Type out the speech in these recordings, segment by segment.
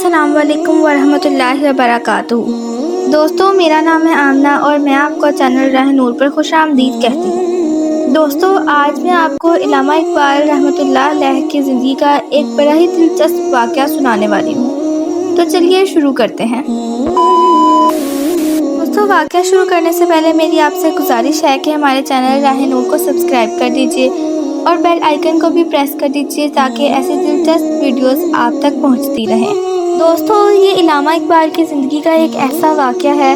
अस्सलाम वालेकुम वरहमतुल्लाहि वबरकातुहू। दोस्तों, मेरा नाम है आमना और मैं आपको चैनल राह नूर पर खुशामदीद कहती हूँ। दोस्तों, आज मैं आपको इल्लामा इकबाल रहमतुल्लाह अलैह की ज़िंदगी का एक बड़ा ही दिलचस्प वाक़या सुनाने वाली हूँ। तो चलिए शुरू करते हैं। दोस्तों, वाक़या शुरू करने से पहले मेरी आपसे गुजारिश है कि हमारे चैनल राह नूर को सब्सक्राइब कर दीजिए और बेल आइकन को भी प्रेस कर दीजिए ताकि ऐसी दिलचस्प वीडियोस आप तक पहुंचती रहें। दोस्तों, ये इल्लामा इकबाल की ज़िंदगी का एक ऐसा वाक़या है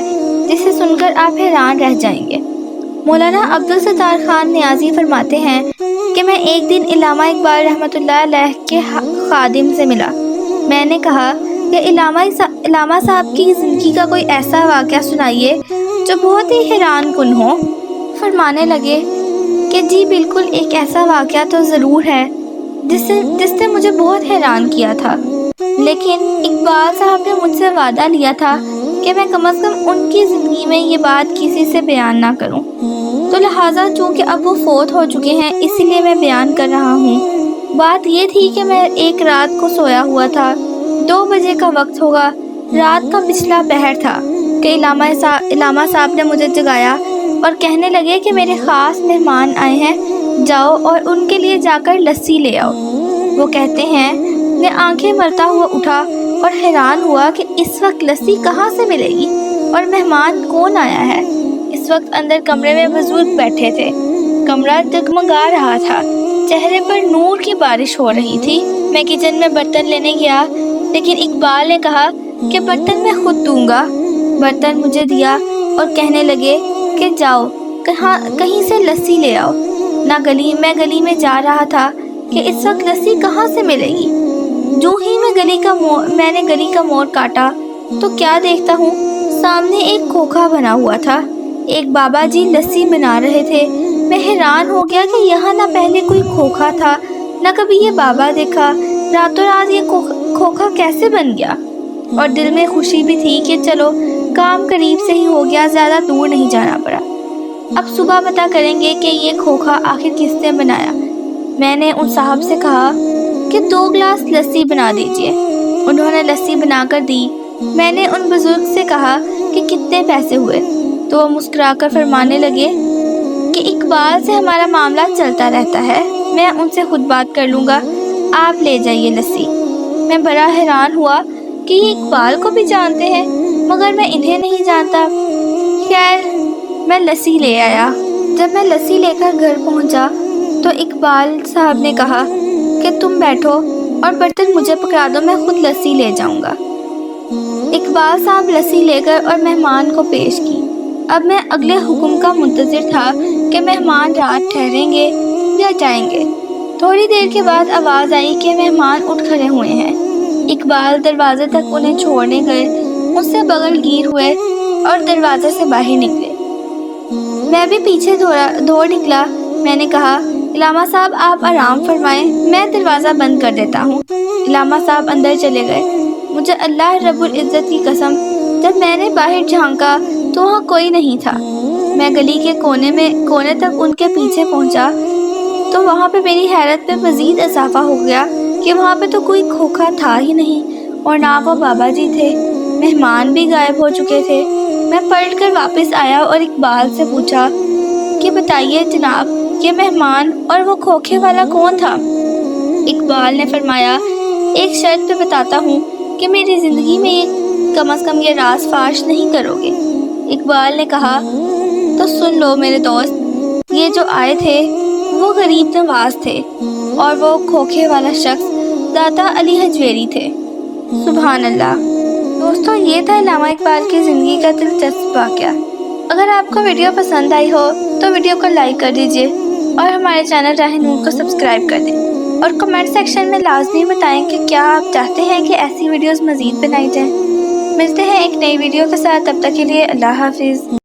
जिसे सुनकर आप हैरान रह जाएंगे। मौलाना अब्दुल सत्तार खान नियाज़ी फरमाते हैं कि मैं एक दिन इल्लामा इकबाल रहमतुल्लाह अलैह के खादिम से मिला। मैंने कहा कि इल्लामा साहब की ज़िंदगी का कोई ऐसा वाक़या सुनाइए जो बहुत ही हैरान कुन हो। फरमाने लगे कि जी बिल्कुल, एक ऐसा वाक़या तो ज़रूर है जिसने मुझे बहुत हैरान किया था, लेकिन इकबाल साहब ने मुझसे वादा लिया था कि मैं कम अज़ कम उनकी ज़िंदगी में ये बात किसी से बयान ना करूं। तो लिहाजा चूँकि अब वो फोत हो चुके हैं, इसीलिए मैं बयान कर रहा हूँ। बात ये थी कि मैं एक रात को सोया हुआ था। 2 बजे का वक्त होगा, रात का पिछला पहर था कि इल्लामा साहब ने मुझे जगाया और कहने लगे कि मेरे ख़ास मेहमान आए हैं, जाओ और उनके लिए जाकर लस्सी ले आओ। वो कहते हैं, मैं आंखें मलता हुआ उठा और हैरान हुआ कि इस वक्त लस्सी कहाँ से मिलेगी और मेहमान कौन आया है। इस वक्त अंदर कमरे में बुजुर्ग बैठे थे। कमरा जगमगा रहा था, चेहरे पर नूर की बारिश हो रही थी। मैं किचन में बर्तन लेने गया, लेकिन इकबाल ने कहा कि बर्तन मैं खुद दूंगा। बर्तन मुझे दिया और कहने लगे कि जाओ कहीं से लस्सी ले आओ। मैं गली में जा रहा था कि इस वक्त लस्सी कहाँ से मिलेगी। जो ही मैंने गली का मोड़ काटा तो क्या देखता हूँ, सामने एक खोखा बना हुआ था। एक बाबा जी लस्सी बना रहे थे। मैं हैरान हो गया कि यहाँ ना पहले कोई खोखा था, ना कभी ये बाबा देखा। रातों रात ये खोखा कैसे बन गया। और दिल में खुशी भी थी कि चलो काम करीब से ही हो गया, ज़्यादा दूर नहीं जाना पड़ा। अब सुबह पता करेंगे कि ये खोखा आखिर किसने बनाया। मैंने उन साहब से कहा कि 2 गिलास लस्सी बना दीजिए। उन्होंने लस्सी बनाकर दी। मैंने उन बुजुर्ग से कहा कि कितने पैसे हुए, तो वो मुस्कुराकर फरमाने लगे कि इकबाल से हमारा मामला चलता रहता है, मैं उनसे खुद बात कर लूँगा, आप ले जाइए लस्सी। मैं बड़ा हैरान हुआ कि ये इकबाल को भी जानते हैं, मगर मैं इन्हें नहीं जानता। खैर, मैं लस्सी ले आया। जब मैं लस्सी लेकर घर पहुंचा तो इकबाल साहब ने कहा कि तुम बैठो और बर्तन मुझे पकड़ा दो, मैं खुद लस्सी ले जाऊंगा। इकबाल साहब लस्सी लेकर और मेहमान को पेश की। अब मैं अगले हुक्म का मुंतज़िर था कि मेहमान रात ठहरेंगे या जाएंगे। थोड़ी देर के बाद आवाज़ आई कि मेहमान उठ खड़े हुए हैं। इकबाल दरवाजे तक उन्हें छोड़ने गए, मुझसे बगल गिर हुए और दरवाजे से बाहर निकले। मैं भी पीछे दौड़ निकला। मैंने कहा, इल्लामा साहब आप आराम फरमाएं, मैं दरवाज़ा बंद कर देता हूँ। इल्लामा साहब अंदर चले गए। मुझे अल्लाह रब्बुल इज़्ज़त की कसम, जब मैंने बाहर झांका तो वहाँ कोई नहीं था। मैं गली के कोने तक उनके पीछे पहुँचा तो वहाँ पे मेरी हैरत में मज़ीद इजाफा हो गया कि वहाँ पे तो कोई खोखा था ही नहीं और ना वो बाबा जी थे। मेहमान भी गायब हो चुके थे। मैं पलट कर वापस आया और इकबाल से पूछा कि बताइए जनाब, ये मेहमान और वो खोखे वाला कौन था। इकबाल ने फरमाया, एक शर्त पे बताता हूँ कि मेरी ज़िंदगी में कम अज़ कम ये राज फाश नहीं करोगे। इकबाल ने कहा, तो सुन लो मेरे दोस्त, ये जो आए थे वो गरीब नवाज थे और वो खोखे वाला शख्स दाता अली हजवेरी थे। सुभान अल्लाह। दोस्तों, ये था इल्लामा इकबाल की ज़िंदगी का दिलचस्प वाक़या। अगर आपको वीडियो पसंद आई हो तो वीडियो को लाइक कर दीजिए और हमारे चैनल राह नूर को सब्सक्राइब कर दें और कमेंट सेक्शन में लाजमी बताएं कि क्या आप चाहते हैं कि ऐसी वीडियोस मज़ीद बनाई जाएं। मिलते हैं एक नई वीडियो के साथ, तब तक के लिए अल्लाह हाफिज़।